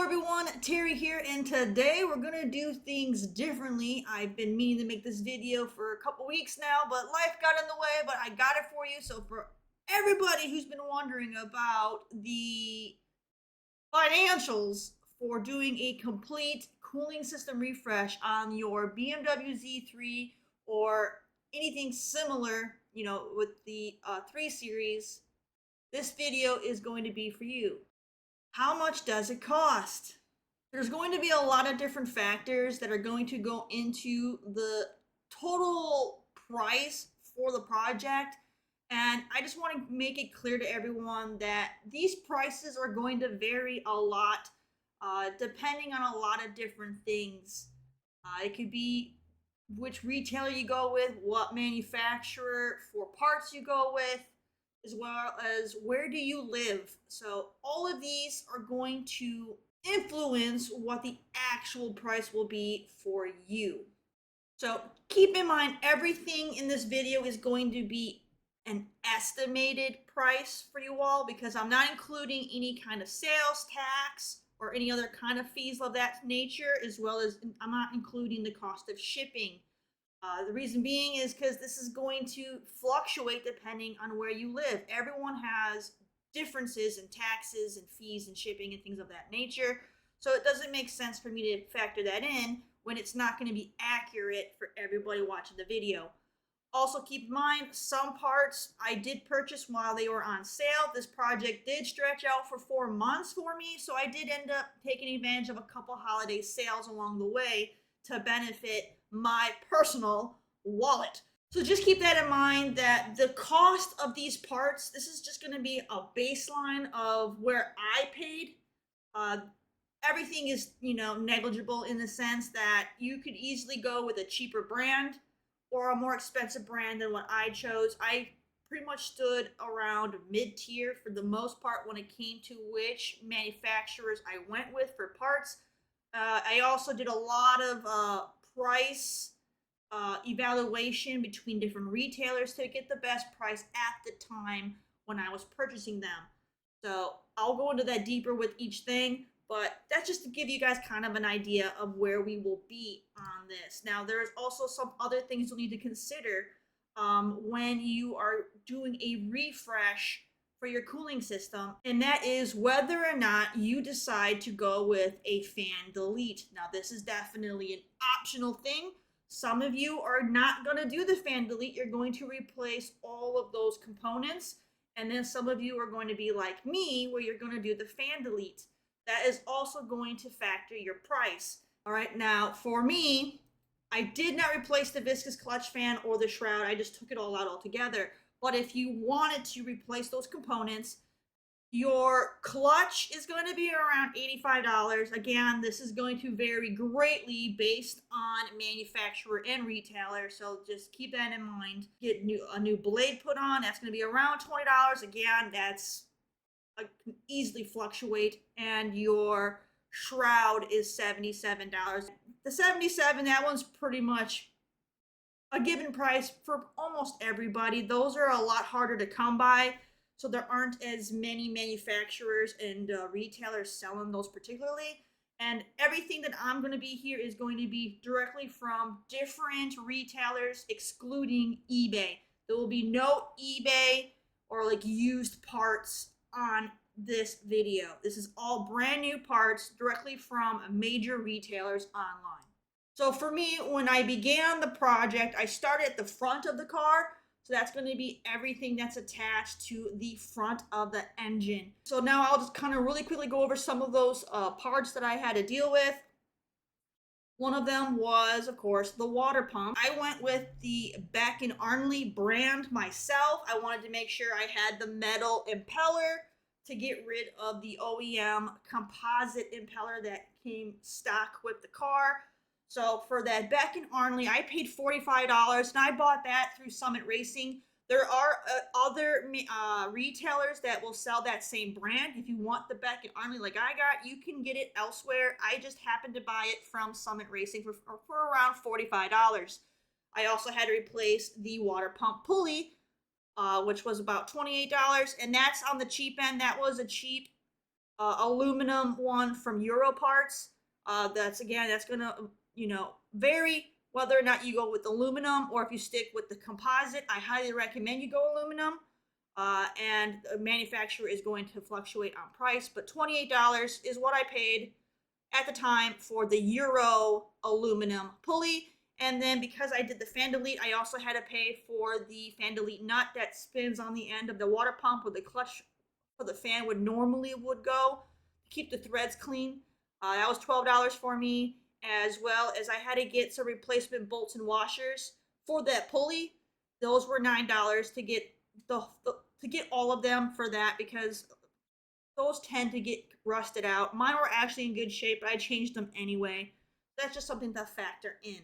everyone, Terry here, and today we're gonna do things differently. I've been meaning to make this video for a couple weeks now, but life got in the way, but I got it for you. So for everybody who's been wondering about the financials for doing a complete cooling system refresh on your BMW Z3 or anything similar, with the 3 Series, this video is going to be for you. How much does it cost? There's going to be a lot of different factors that are going to go into the total price for the project. And I just want to make it clear to everyone that these prices are going to vary a lot depending on a lot of different things. It could be which retailer you go with, what manufacturer for parts you go with, as well as where do you live. So all of these are going to influence what the actual price will be for you. So keep in mind, everything in this video is going to be an estimated price for you all, because I'm not including any kind of sales tax or any other kind of fees of that nature, as well as I'm not including the cost of shipping. The reason being is because this is going to fluctuate depending on where you live. Everyone has differences in taxes and fees and shipping and things of that nature. So it doesn't make sense for me to factor that in when it's not going to be accurate for everybody watching the video. Also keep in mind, some parts I did purchase while they were on sale. This project did stretch out for 4 months for me, so I did end up taking advantage of a couple holiday sales along the way to benefit my personal wallet. So just keep that in mind, that the cost of these parts, this is just going to be a baseline of where I paid. Everything is, negligible in the sense that you could easily go with a cheaper brand or a more expensive brand than what I chose. I pretty much stood around mid-tier for the most part when it came to which manufacturers I went with for parts. I also did a lot of price evaluation between different retailers to get the best price at the time when I was purchasing them. So I'll go into that deeper with each thing, but that's just to give you guys kind of an idea of where we will be on this. Now, there's also some other things you'll need to consider when you are doing a refresh for your cooling system, and that is whether or not you decide to go with a fan delete. Now, this is definitely an optional thing. Some of you are not going to do the fan delete. You're going to replace all of those components, and then some of you are going to be like me, where you're going to do the fan delete. That is also going to factor your price. All right, now for me, I did not replace the viscous clutch fan or the shroud. I just took it all out altogether. But if you wanted to replace those components, your clutch is going to be around $85. Again, this is going to vary greatly based on manufacturer and retailer, so just keep that in mind. Get a new blade put on, that's going to be around $20. Again, that's can easily fluctuate. And your shroud is $77. The $77, that one's pretty much a given price for almost everybody. Those are a lot harder to come by, so there aren't as many manufacturers and retailers selling those particularly. And everything that I'm going to be here is going to be directly from different retailers, excluding eBay. There will be no eBay or like used parts on this video. This is all brand new parts directly from major retailers online. So for me, when I began the project, I started at the front of the car. So that's going to be everything that's attached to the front of the engine. So now I'll just kind of really quickly go over some of those parts that I had to deal with. One of them was, of course, the water pump. I went with the Beck & Arnley brand myself. I wanted to make sure I had the metal impeller to get rid of the OEM composite impeller that came stock with the car. So for that Beck & Arnley, I paid $45, and I bought that through Summit Racing. There are other retailers that will sell that same brand. If you want the Beck & Arnley like I got, you can get it elsewhere. I just happened to buy it from Summit Racing for around $45. I also had to replace the water pump pulley, which was about $28, and that's on the cheap end. That was a cheap aluminum one from Euro Parts. That's gonna vary whether or not you go with aluminum or if you stick with the composite. I highly recommend you go aluminum. And the manufacturer is going to fluctuate on price, but $28 is what I paid at the time for the Euro aluminum pulley. And then because I did the fan delete, I also had to pay for the fan delete nut that spins on the end of the water pump where the clutch for the fan would go to keep the threads clean. That was $12 for me, as well as I had to get some replacement bolts and washers for that pulley. Those were $9 to get to get all of them for that, because those tend to get rusted out. Mine were actually in good shape, but I changed them anyway. That's just something to factor in.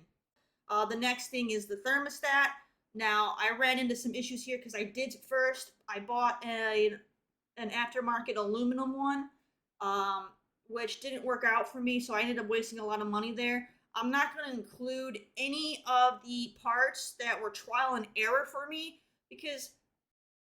The next thing is the thermostat. Now, I ran into some issues here because I bought an aftermarket aluminum one, which didn't work out for me, so I ended up wasting a lot of money there. I'm not going to include any of the parts that were trial and error for me, because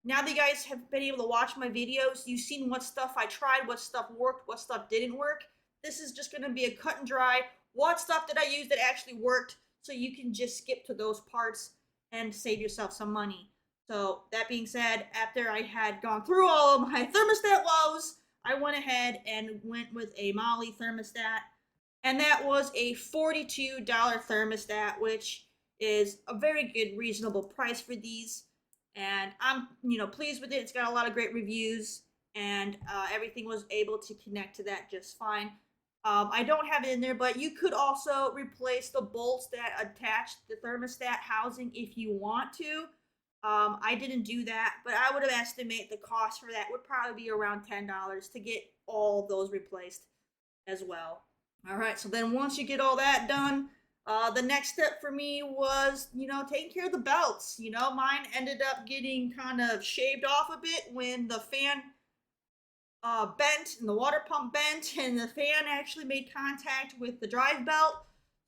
now that you guys have been able to watch my videos, you've seen what stuff I tried, what stuff worked, what stuff didn't work. This is just going to be a cut and dry, what stuff did I use that actually worked, so you can just skip to those parts and save yourself some money. So that being said, after I had gone through all of my thermostat woes, I went ahead and went with a Molly thermostat, and that was a $42 thermostat, which is a very good, reasonable price for these. And I'm, pleased with it. It's got a lot of great reviews, and everything was able to connect to that just fine. I don't have it in there, but you could also replace the bolts that attach the thermostat housing if you want to. I didn't do that, but I would have estimated the cost for that would probably be around $10 to get all those replaced as well. All right, so then once you get all that done, the next step for me was, taking care of the belts. Mine ended up getting kind of shaved off a bit when the fan bent and the water pump bent and the fan actually made contact with the drive belt.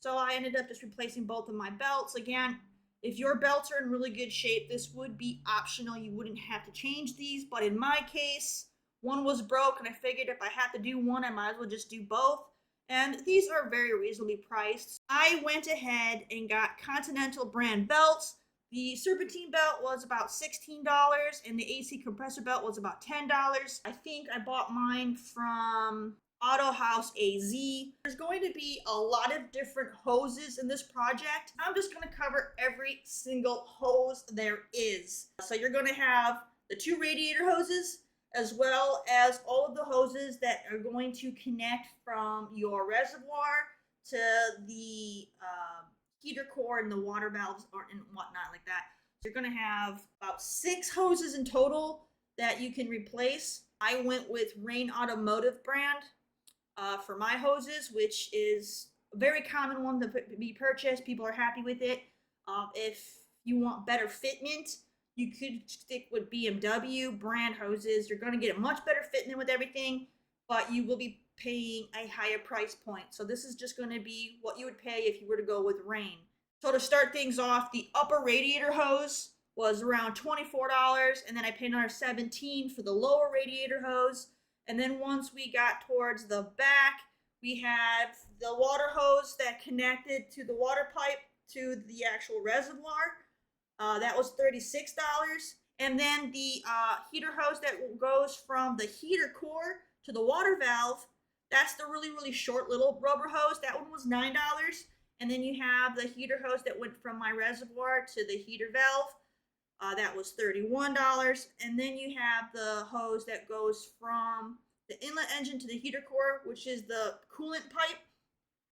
So I ended up just replacing both of my belts. Again, if your belts are in really good shape, this would be optional. You wouldn't have to change these, but in my case, one was broke and I figured if I had to do one, I might as well just do both. And these are very reasonably priced. I went ahead and got Continental brand belts. The serpentine belt was about $16 and the AC compressor belt was about $10. I think I bought mine from Auto House AZ. There's going to be a lot of different hoses in this project. I'm just going to cover every single hose there is. So you're going to have the 2 radiator hoses, as well as all of the hoses that are going to connect from your reservoir to the heater core and the water valves and whatnot like that. So you're going to have about 6 hoses in total that you can replace. I went with Rain Automotive brand for my hoses, which is a very common one to be purchased. People are happy with it. If you want better fitment, you could stick with BMW brand hoses. You're going to get a much better fitment with everything, but you will be paying a higher price point. So this is just going to be what you would pay if you were to go with Rain. So to start things off, the upper radiator hose was around $24, and then I paid another $17 for the lower radiator hose. And then once we got towards the back, we had the water hose that connected to the water pipe to the actual reservoir. That was $36. And then the heater hose that goes from the heater core to the water valve, that's the really, really short little rubber hose. That one was $9. And then you have the heater hose that went from my reservoir to the heater valve. That was $31. And then you have the hose that goes from the inlet engine to the heater core, which is the coolant pipe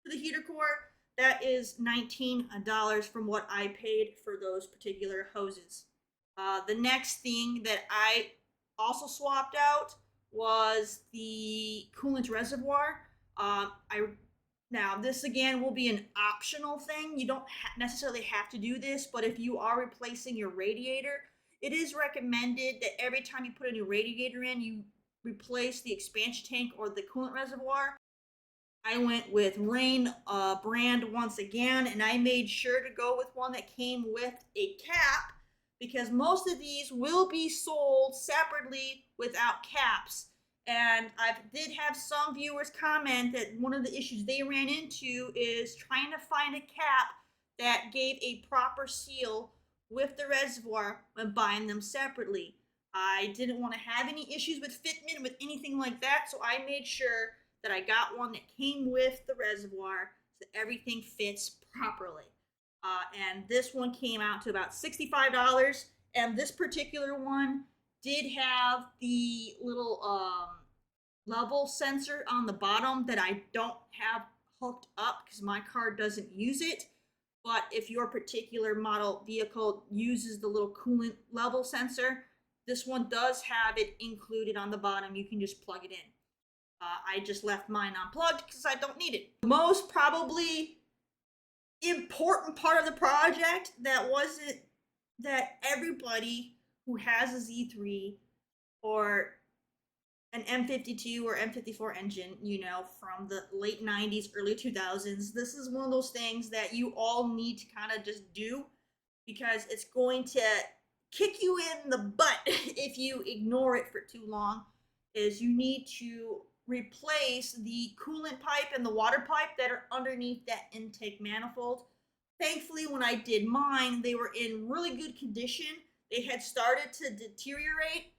to the heater core. That is $19 from what I paid for those particular hoses. The next thing that I also swapped out was the Coolant Reservoir. Now, this again will be an optional thing. You don't necessarily have to do this, but if you are replacing your radiator, it is recommended that every time you put a new radiator in, you replace the expansion tank or the coolant reservoir. I went with Rain brand once again, and I made sure to go with one that came with a cap, because most of these will be sold separately without caps. And I did have some viewers comment that one of the issues they ran into is trying to find a cap that gave a proper seal with the reservoir when buying them separately. I didn't want to have any issues with fitment with anything like that, so I made sure that I got one that came with the reservoir so that everything fits properly. And this one came out to about $65. And this particular one did have the little level sensor on the bottom that I don't have hooked up because my car doesn't use it. But if your particular model vehicle uses the little coolant level sensor, this one does have it included on the bottom. You can just plug it in. I just left mine unplugged because I don't need it. The most probably important part of the project that wasn't that everybody who has a Z3 or an M52 or M54 engine, you know, from the late 90s, early 2000s, this is one of those things that you all need to kind of just do because it's going to kick you in the butt if you ignore it for too long, is you need to replace the coolant pipe and the water pipe that are underneath that intake manifold. Thankfully, when I did mine, they were in really good condition. They had started to deteriorate,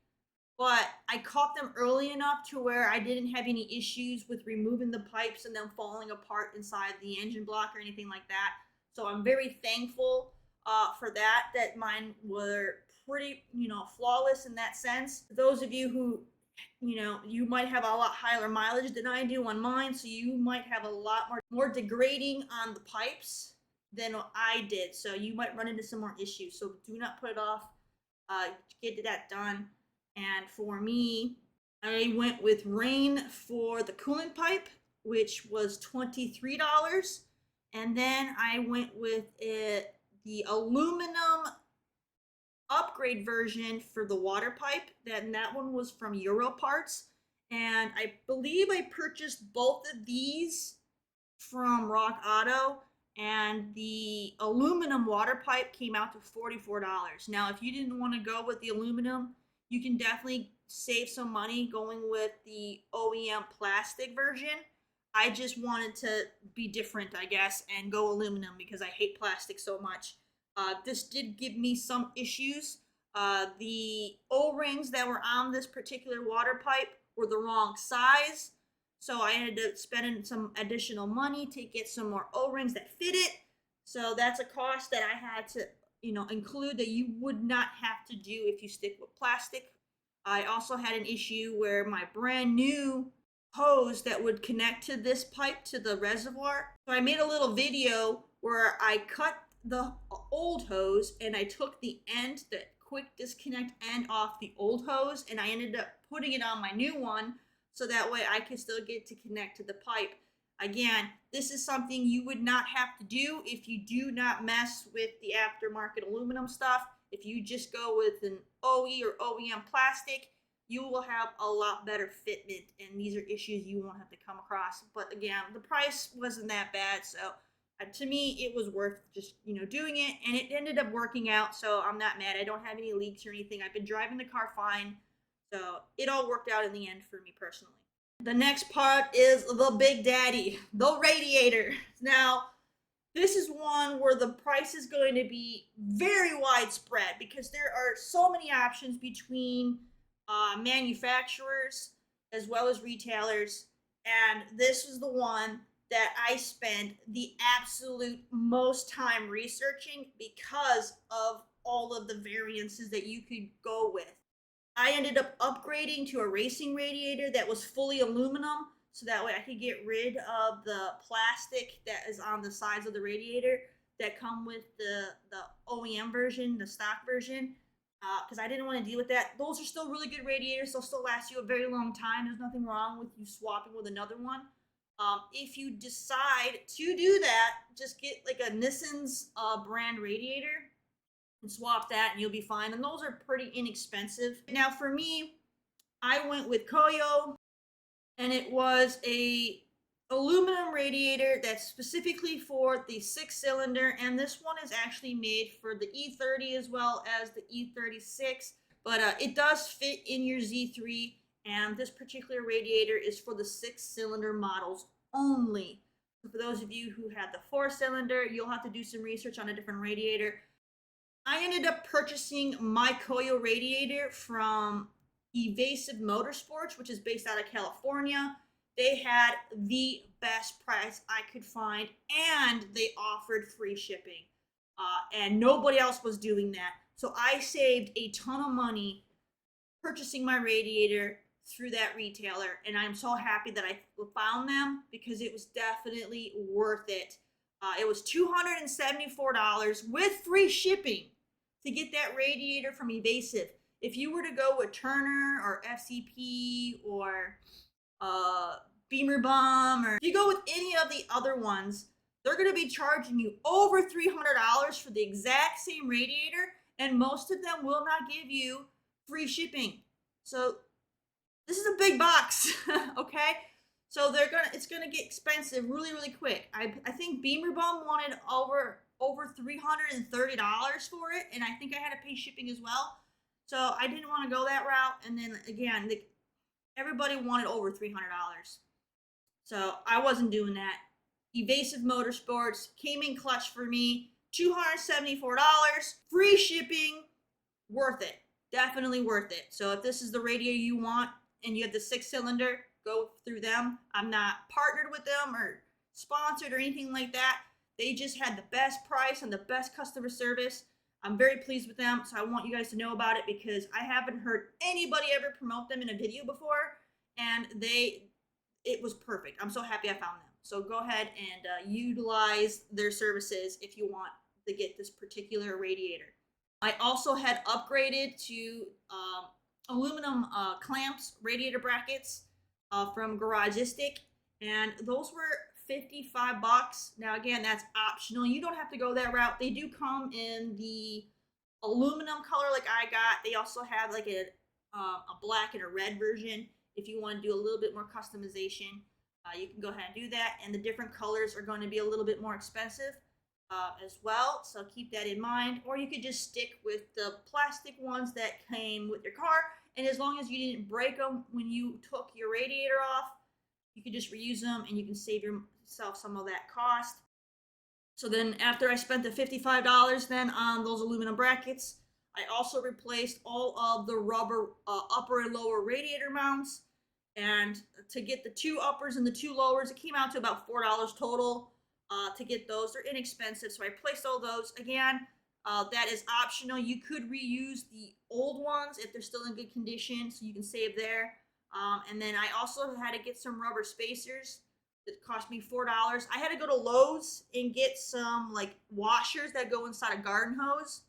but I caught them early enough to where I didn't have any issues with removing the pipes and them falling apart inside the engine block or anything like that. So I'm very thankful for that, that mine were pretty, flawless in that sense. For those of you who, you might have a lot higher mileage than I do on mine, so you might have a lot more degrading on the pipes than I did. So you might run into some more issues. So do not put it off. Get that done. And for me, I went with Rain for the coolant pipe, which was $23. And then I went with the aluminum upgrade version for the water pipe. That one was from Euro Parts. And I believe I purchased both of these from Rock Auto. And the aluminum water pipe came out to $44. Now, if you didn't want to go with the aluminum, you can definitely save some money going with the OEM plastic version. I just wanted to be different, I guess, and go aluminum because I hate plastic so much. This did give me some issues. The O-rings that were on this particular water pipe were the wrong size. So I ended up spending some additional money to get some more O-rings that fit it. So that's a cost that I had to, include that you would not have to do if you stick with plastic. I also had an issue where my brand new hose that would connect to this pipe to the reservoir. So I made a little video where I cut the old hose and I took the end, the quick disconnect end off the old hose, and I ended up putting it on my new one so that way I could still get to connect to the pipe. Again, this is something you would not have to do if you do not mess with the aftermarket aluminum stuff. If you just go with an OE or OEM plastic, you will have a lot better fitment, and these are issues you won't have to come across. But again, the price wasn't that bad, so to me, it was worth just, doing it, and it ended up working out, so I'm not mad. I don't have any leaks or anything. I've been driving the car fine, so it all worked out in the end for me personally. The next part is the big daddy, the radiator. Now, this is one where the price is going to be very widespread because there are so many options between manufacturers as well as retailers, and this is the one that I spent the absolute most time researching because of all of the variances that you could go with. I ended up upgrading to a racing radiator that was fully aluminum, so that way I could get rid of the plastic that is on the sides of the radiator that come with the OEM version, the stock version, because I didn't want to deal with that. Those are still really good radiators. They'll still last you a very long time. There's nothing wrong with you swapping with another one. If you decide to do that, just get like a Nissan's brand radiator and swap that and you'll be fine. And those are pretty inexpensive. Now for me, I went with Koyo, and it was a aluminum radiator that's specifically for the 6-cylinder, and this one is actually made for the E30 as well as the E36, but it does fit in your Z3, And this particular radiator is for the 6-cylinder models only. So for those of you who had the 4-cylinder, you'll have to do some research on a different radiator. I ended up purchasing my Koyo radiator from Evasive Motorsports, which is based out of California. They had the best price I could find, and they offered free shipping. And nobody else was doing that. So I saved a ton of money purchasing my radiator through that retailer, and I'm so happy that I found them because it was definitely worth it. It was $274 with free shipping to get that radiator from Evasive. If you were to go with Turner or FCP or Beamer Bum, or if you go with any of the other ones, they're going to be charging you over $300 for the exact same radiator, and most of them will not give you free shipping. So this is a big box, okay? So it's gonna get expensive really quick. I think Beamer Bum wanted over $330 for it, and I think I had to pay shipping as well. So I didn't want to go that route. And then again, everybody wanted over $300, so I wasn't doing that. Evasive Motorsports came in clutch for me. $274, free shipping, worth it. Definitely worth it. So if this is the radio you want and you have the 6-cylinder, go through them. I'm not partnered with them or sponsored or anything like that. They just had the best price and the best customer service. I'm very pleased with them, so I want you guys to know about it because I haven't heard anybody ever promote them in a video before, and it was perfect. I'm so happy I found them. So go ahead and utilize their services if you want to get this particular radiator. I also had upgraded to aluminum clamps, radiator brackets from Garagistic, and those were $55. Now again, that's optional. You don't have to go that route. They do come in the aluminum color like I got. They also have like a black and a red version. If you want to do a little bit more customization, you can go ahead and do that. And the different colors are going to be a little bit more expensive as well, so keep that in mind. Or you could just stick with the plastic ones that came with your car, and as long as you didn't break them when you took your radiator off, you could just reuse them and you can save yourself some of that cost. So then after I spent the $55 then on those aluminum brackets, I also replaced all of the rubber upper and lower radiator mounts. And to get the 2 uppers and the 2 lowers, it came out to about $4 total to get those. They're inexpensive, so I replaced all those. Again, that is optional. You could reuse the old ones if they're still in good condition, so you can save there. And then I also had to get some rubber spacers that cost me $4. I had to go to Lowe's and get some like washers that go inside a garden hose,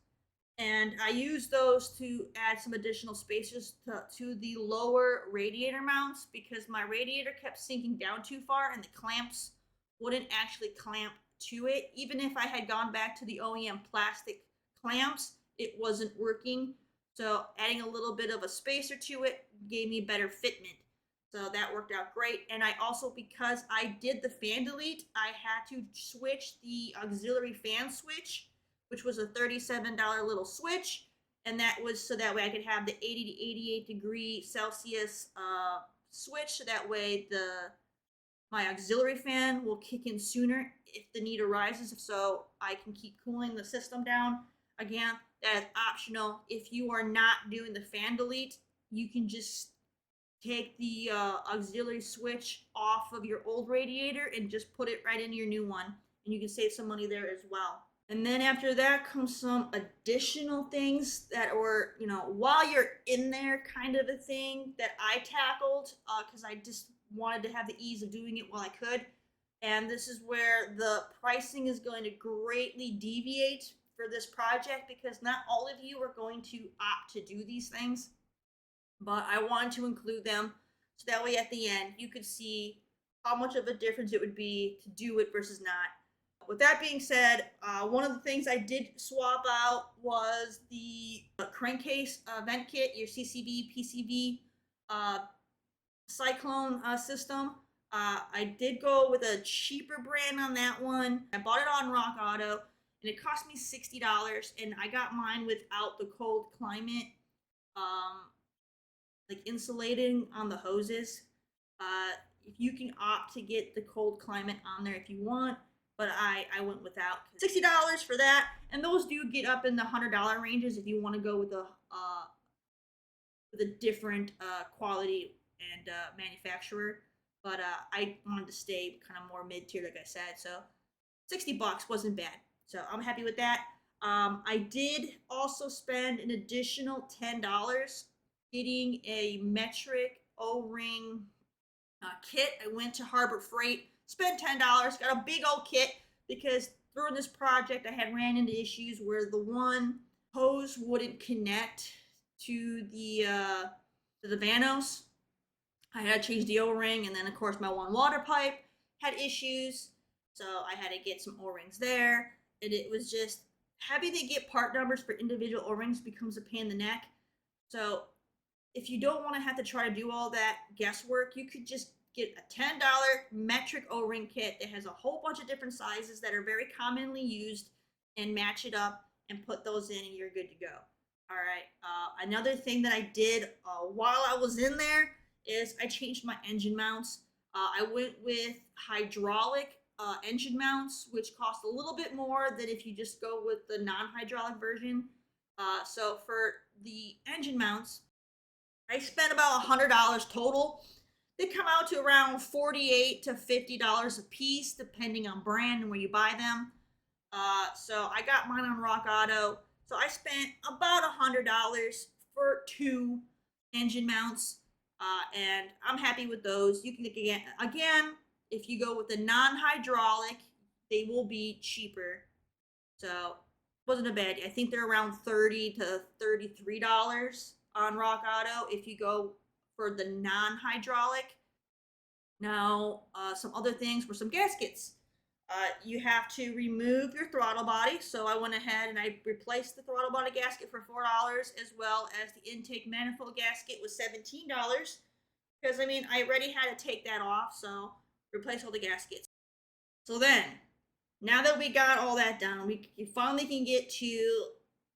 and I used those to add some additional spacers to the lower radiator mounts because my radiator kept sinking down too far and the clamps wouldn't actually clamp to it. Even if I had gone back to the OEM plastic clamps, it wasn't working. So adding a little bit of a spacer to it gave me better fitment. So that worked out great. And I also, because I did the fan delete, I had to switch the auxiliary fan switch, which was a $37 little switch. And that was so that way I could have the 80 to 88 degree Celsius switch. So that way my auxiliary fan will kick in sooner if the need arises, so I can keep cooling the system down. Again, that is optional. If you are not doing the fan delete, you can just take the auxiliary switch off of your old radiator and just put it right into your new one, and you can save some money there as well. And then after that comes some additional things that were, while you're in there kind of a thing that I tackled because I just wanted to have the ease of doing it while I could. And this is where the pricing is going to greatly deviate for this project because not all of you are going to opt to do these things, but I wanted to include them so that way at the end you could see how much of a difference it would be to do it versus not. With that being said, one of the things I did swap out was the crankcase vent kit, your CCV, PCV cyclone system. I did go with a cheaper brand on that one. I bought it on Rock Auto, and it cost me $60, and I got mine without the cold climate like insulating on the hoses. If you can opt to get the cold climate on there if you want, but I went without. $60 for that, and those do get up in the $100 ranges if you want to go with a different quality and manufacturer. But I wanted to stay kind of more mid tier, like I said. So $60 wasn't bad. So I'm happy with that. I did also spend an additional $10 getting a metric O-ring kit. I went to Harbor Freight, spent $10, got a big old kit because during this project I had ran into issues where the one hose wouldn't connect to the vanos. I had to change the O-ring, and then of course my one water pipe had issues, so I had to get some O-rings there, and it was just having to get part numbers for individual O-rings becomes a pain in the neck. So if you don't want to have to try to do all that guesswork, you could just get a $10 metric O-ring kit that has a whole bunch of different sizes that are very commonly used, and match it up and put those in, and you're good to go. All right. Another thing that I did while I was in there is I changed my engine mounts. I went with hydraulic engine mounts, which cost a little bit more than if you just go with the non-hydraulic version. So for the engine mounts, I spent about $100 total. They come out to around $48 to $50 a piece, depending on brand and where you buy them. So I got mine on Rock Auto. So I spent about $100 for 2 engine mounts, and I'm happy with those. You can again, if you go with the non-hydraulic, they will be cheaper. So wasn't a bad. I think they're around $30 to $33 on Rock Auto if you go for the non-hydraulic. Now, some other things were some gaskets. You have to remove your throttle body, so I went ahead and I replaced the throttle body gasket for $4, as well as the intake manifold gasket was $17, because I mean I already had to take that off, so replace all the gaskets. So then, now that we got all that done, we finally can get to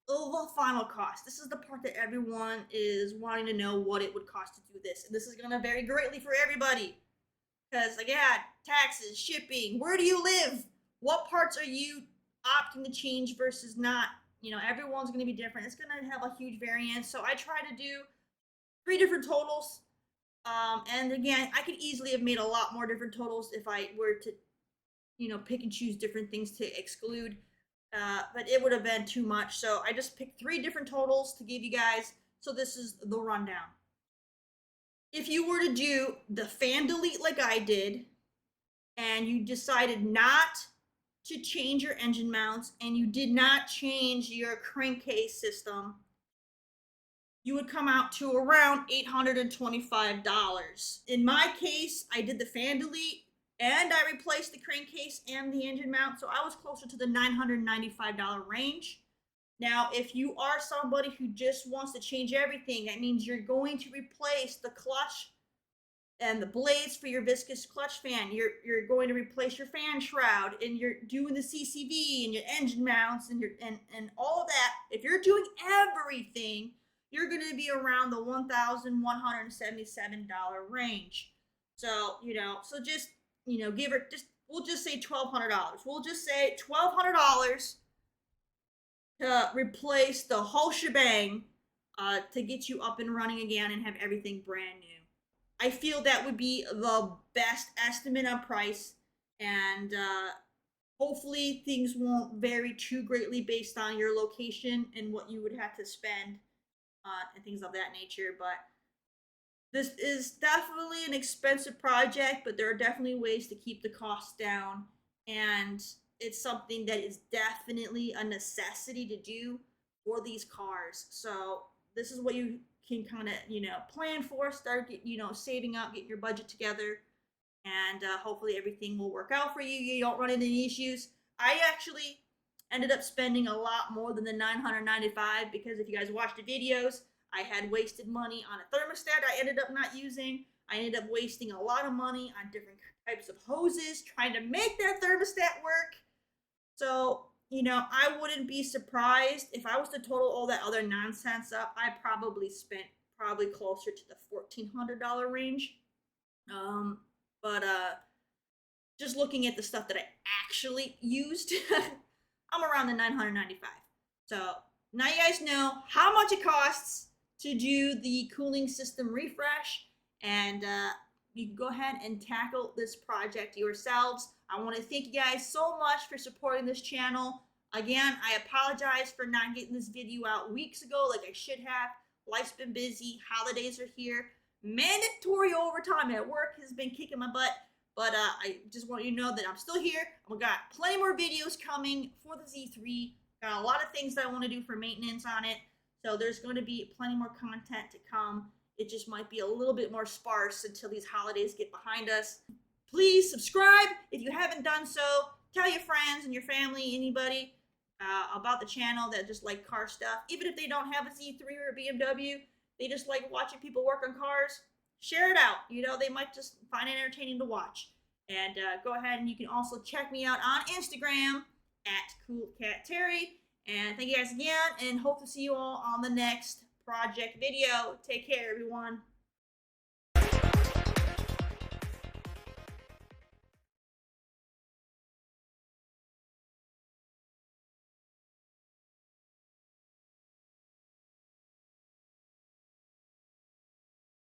the final cost. This is the part that everyone is wanting to know what it would cost to do this, and this is going to vary greatly for everybody. Because, like, yeah, taxes, shipping, where do you live? What parts are you opting to change versus not? You know, everyone's going to be different. It's going to have a huge variance. So I try to do 3 different totals. And again, I could easily have made a lot more different totals if I were to, you know, pick and choose different things to exclude. But it would have been too much. So I just picked 3 different totals to give you guys. So this is the rundown. If you were to do the fan delete like I did, and you decided not to change your engine mounts, and you did not change your crankcase system, you would come out to around $825. In my case, I did the fan delete, and I replaced the crankcase and the engine mount, so I was closer to the $995 range. Now, if you are somebody who just wants to change everything, that means you're going to replace the clutch and the blades for your viscous clutch fan. You're going to replace your fan shroud, and you're doing the CCV and your engine mounts and and all of that. If you're doing everything, you're going to be around the $1,177 range. So, you know, so just, you know, we'll just say $1,200. We'll just say $1,200 to replace the whole shebang, to get you up and running again and have everything brand new. I feel that would be the best estimate on price, and hopefully things won't vary too greatly based on your location and what you would have to spend and things of that nature. But this is definitely an expensive project, but there are definitely ways to keep the costs down, and it's something that is definitely a necessity to do for these cars. So this is what you can kind of, you know, plan for, start, you know, saving up, getting your budget together, and hopefully everything will work out for you. You don't run into any issues. I actually ended up spending a lot more than the $995, because if you guys watched the videos, I had wasted money on a thermostat I ended up not using. I ended up wasting a lot of money on different types of hoses trying to make that thermostat work. So, you know, I wouldn't be surprised if I was to total all that other nonsense up. I probably spent probably closer to the $1,400 range. But just looking at the stuff that I actually used, I'm around the $995. So now you guys know how much it costs to do the cooling system refresh, and you can go ahead and tackle this project yourselves. I want to thank you guys so much for supporting this channel. Again, I apologize for not getting this video out weeks ago like I should have. Life's been busy, holidays are here, mandatory overtime at work has been kicking my butt, but I just want you to know that I'm still here. I've got plenty more videos coming for the Z3. Got a lot of things that I want to do for maintenance on it, so there's going to be plenty more content to come. It just might be a little bit more sparse until these holidays get behind us. Please subscribe if you haven't done so. Tell your friends and your family, anybody, about the channel that just like car stuff. Even if they don't have a Z3 or a BMW, they just like watching people work on cars. Share it out. You know, they might just find it entertaining to watch. And go ahead and you can also check me out on Instagram at CoolCatTerry. And thank you guys again, and hope to see you all on the next project video. Take care, everyone.